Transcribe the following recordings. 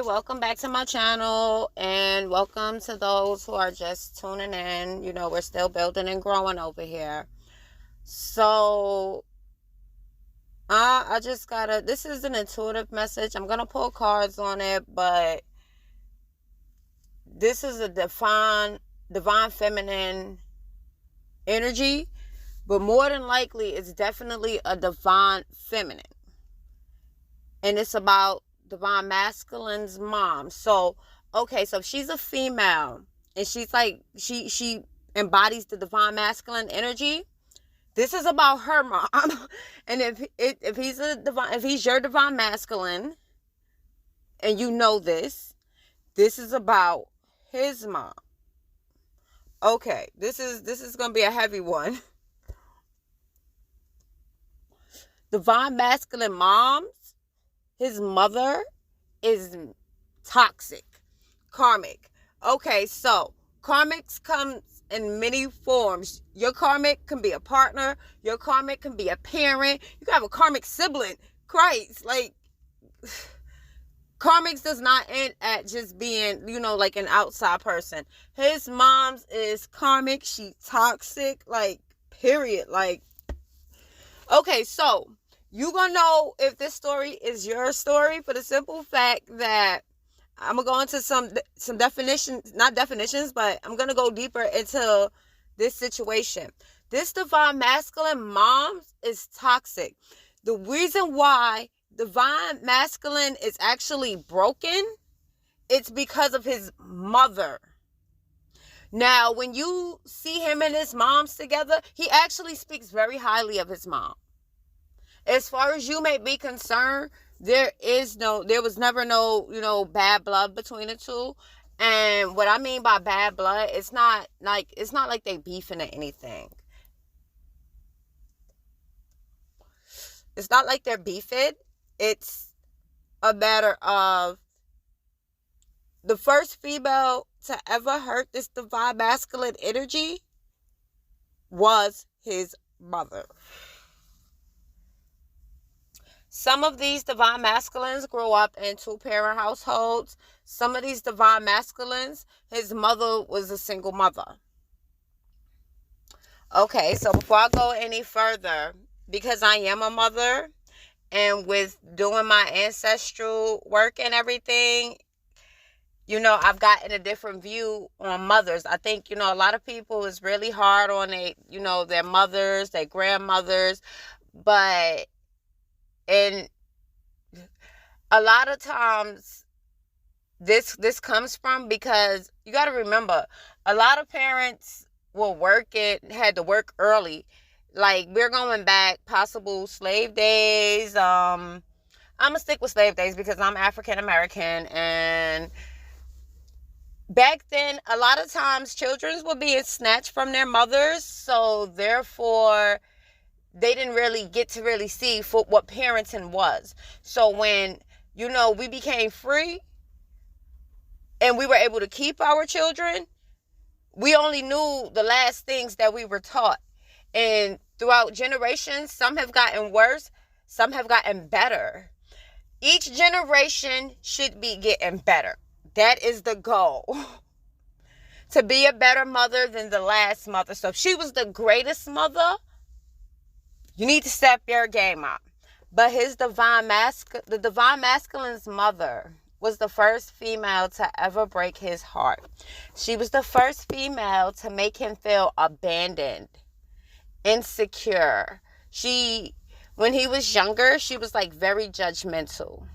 welcome back to my channel, and welcome to those who are just tuning in. We're still building and growing over here. So, I just gotta, this is an intuitive message. I'm gonna pull cards on it, but this is a divine feminine energy, but more than likely, it's definitely a divine feminine. And it's about divine masculine's mom. So if she's a female and she's like she embodies the divine masculine energy, this is about her mom. And if he's your divine masculine, and you know this is about his mom. Okay, this is gonna be a heavy one. Divine masculine moms, his mother is toxic, karmic. Okay, so karmics comes in many forms. Your karmic can be a partner. Your karmic can be a parent. You can have a karmic sibling. Christ, karmics does not end at just being, like an outside person. His mom's is karmic. She toxic, period. Okay, so you gonna know if this story is your story for the simple fact that I'm gonna go into some definitions, not definitions, but I'm gonna go deeper into this situation. This divine masculine mom is toxic. The reason why divine masculine is actually broken, it's because of his mother. Now, when you see him and his moms together, he actually speaks very highly of his mom. As far as you may be concerned, there was never no bad blood between the two. And what I mean by bad blood, it's not like they beefing or anything. It's not like they're beefing. It's a matter of the first female to ever hurt this divine masculine energy was his mother. Some of these divine masculines grew up in two-parent households. Some of these divine masculines, his mother was a single mother. Okay, so before I go any further, because I am a mother, and with doing my ancestral work and everything, I've gotten a different view on mothers. I think, a lot of people is really hard on their mothers, their grandmothers, but and a lot of times this comes from, because you got to remember, a lot of parents had to work early. We're going back possible slave days. I'm gonna stick with slave days because I'm African American, and back then a lot of times children were being snatched from their mothers, so therefore they didn't really get to really see what parenting was. So when, we became free and we were able to keep our children, we only knew the last things that we were taught. And throughout generations, some have gotten worse, some have gotten better. Each generation should be getting better. That is the goal. To be a better mother than the last mother. So if she was the greatest mother, you need to step your game up. But the divine masculine's mother was the first female to ever break his heart. She was the first female to make him feel abandoned, insecure. When he was younger, she was very judgmental.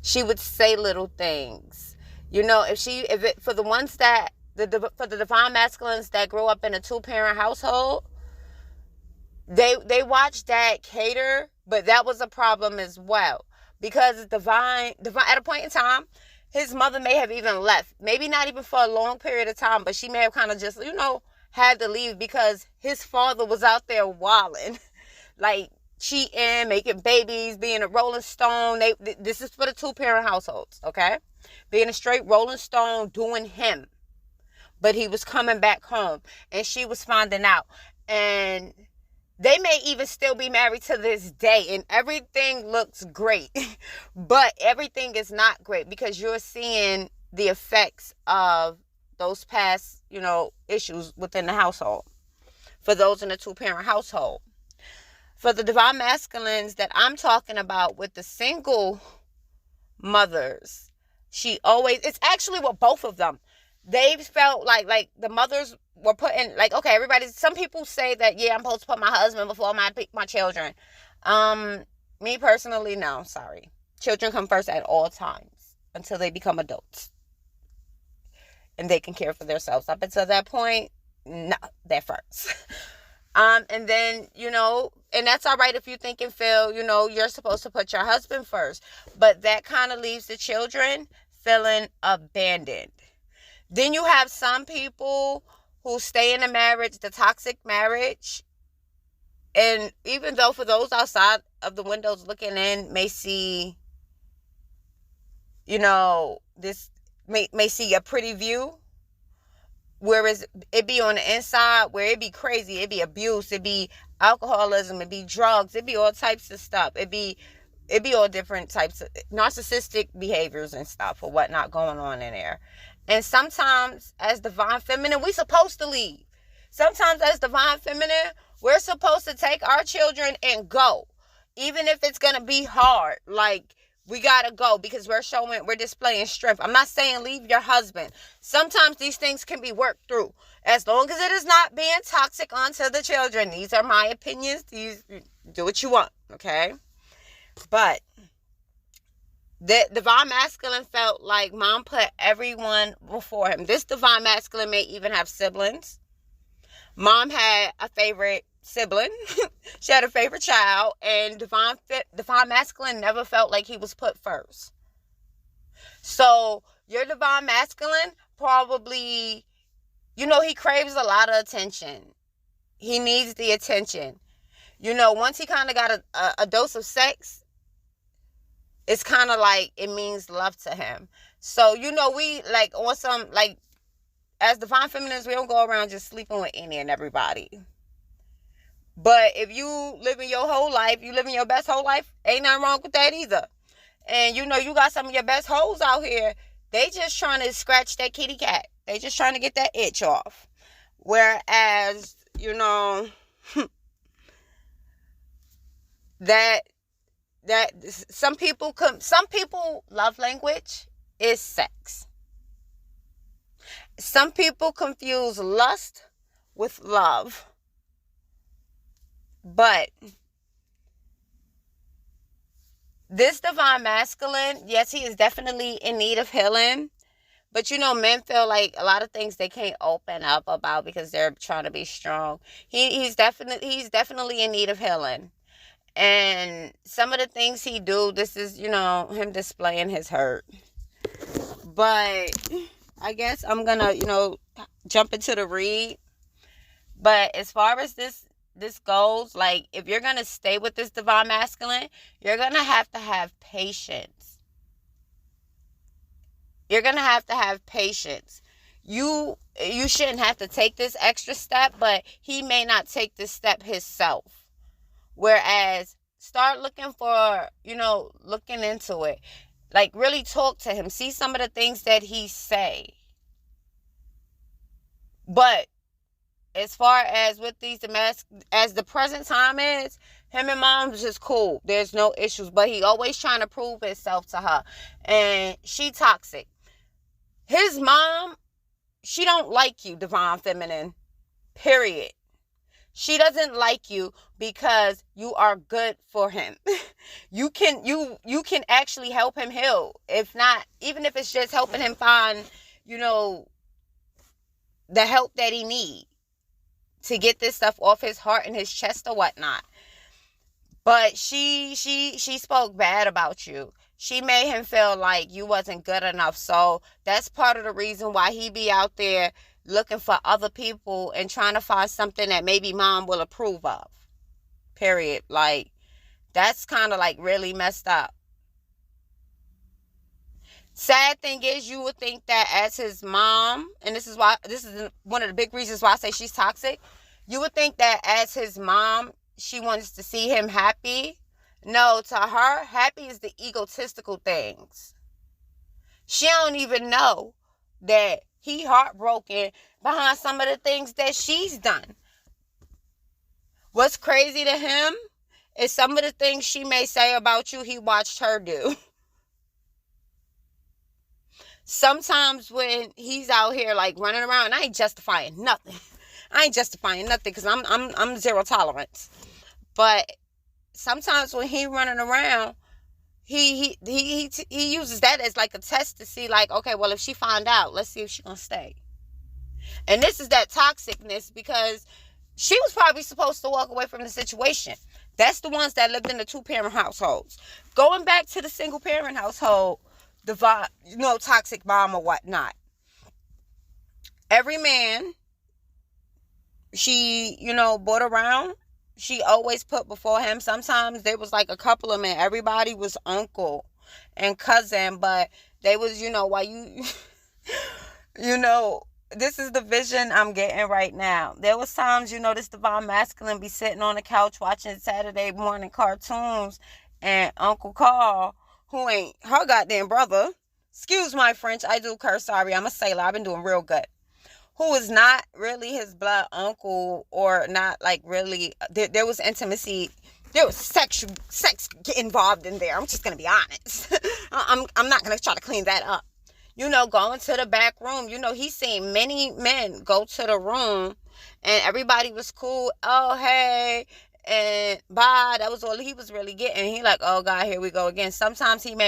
She would say little things. For the divine masculines that grew up in a two-parent household, they watched Dad cater, but that was a problem as well, because divine at a point in time, his mother may have even left, maybe not even for a long period of time, but she may have kind of just had to leave because his father was out there wilding, cheating, making babies, being a Rolling Stone. This is for the two-parent households, okay? Being a straight Rolling Stone, doing him, but he was coming back home, and she was finding out. And They may even still be married to this day and everything looks great. But everything is not great because you're seeing the effects of those past, issues within the household. For those in a 2-parent household. For the divine masculines that I'm talking about with the single mothers, it's actually with both of them. They felt like the mothers were putting, like, okay, some people say that, yeah, I'm supposed to put my husband before my children. Me personally, no, sorry. Children come first at all times until they become adults. And they can care for themselves. Up until that point, no, they're first. And then, and that's all right if you think and feel, you're supposed to put your husband first. But that kind of leaves the children feeling abandoned. Then you have some people who stay in a marriage, the toxic marriage. And even though for those outside of the windows looking in may see, this may see a pretty view. Whereas it be on the inside where it be crazy, it be abuse, it be alcoholism, it be drugs, it be all types of stuff. It be all different types of narcissistic behaviors and stuff or whatnot going on in there. And sometimes as divine feminine, we supposed to leave. Sometimes as divine feminine, we're supposed to take our children and go. Even if it's going to be hard, like, we gotta go because we're displaying strength. I'm not saying leave your husband. Sometimes these things can be worked through. As long as it is not being toxic onto the children. These are my opinions. Do what you want, okay? But the divine masculine felt like mom put everyone before him. This divine masculine may even have siblings. Mom had a favorite sibling. She had a favorite child, and divine masculine never felt like he was put first. So your divine masculine probably, he craves a lot of attention. He needs the attention. Once he kind of got a dose of sex, it's kind of like it means love to him. So, we like on some, like, as divine feminines, we don't go around just sleeping with any and everybody. But if you living your whole life, you living your best whole life, ain't nothing wrong with that either. And you got some of your best hoes out here. They just trying to scratch that kitty cat. They just trying to get that itch off. Whereas, that some people love language is sex. Some people confuse lust with love. But this divine masculine, yes, he is definitely in need of healing. But men feel like a lot of things they can't open up about because they're trying to be strong. He's definitely in need of healing. And some of the things he do, this is, him displaying his hurt. But I guess I'm gonna, jump into the read. But as far as this goes, like, if you're going to stay with this divine masculine, you're going to have patience. You're going to have patience. You shouldn't have to take this extra step, but he may not take this step himself. Whereas, start looking for, looking into it. Like, really talk to him. See some of the things that he say. But as far as with these as the present time is, him and mom's just cool. There's no issues. But he always trying to prove himself to her. And she toxic. His mom, she don't like you, divine feminine. Period. She doesn't like you because you are good for him. You can actually help him heal. If not, even if it's just helping him find, the help that he needs to get this stuff off his heart and his chest or whatnot. But she spoke bad about you. She made him feel like you wasn't good enough. So that's part of the reason why he be out there looking for other people and trying to find something that maybe mom will approve of. Period. Like, that's kind of like really messed up. Sad thing is, you would think that as his mom, and this is one of the big reasons why I say she's toxic. You would think that as his mom, she wants to see him happy. No, to her, happy is the egotistical things. She don't even know that he heartbroken behind some of the things that she's done. What's crazy to him is some of the things she may say about you, he watched her do. Sometimes when he's out here like running around, I ain't justifying nothing. I ain't justifying nothing because I'm zero tolerance. But sometimes when he running around, he uses that as like a test to see like, okay, well, if she find out, let's see if she gonna stay. And this is that toxicness because she was probably supposed to walk away from the situation. That's the ones that lived in the 2-parent households. Going back to the single parent household, the toxic mom or whatnot. Every man she, brought around, she always put before him. Sometimes there was like a couple of men. Everybody was uncle and cousin, but they was, while you, this is the vision I'm getting right now. There was times, this divine masculine be sitting on the couch watching Saturday morning cartoons, and Uncle Carl, who ain't her goddamn brother, excuse my French, I do curse, sorry, I'm a sailor, I've been doing real good, who is not really his blood uncle, or not like really, there was intimacy, there was sex involved in there. I'm just gonna be honest. I'm not gonna try to clean that up. Going to the back room, he's seen many men go to the room and everybody was cool. Oh, hey, and bye. That was all he was really getting. He like, oh God, here we go again. Sometimes he may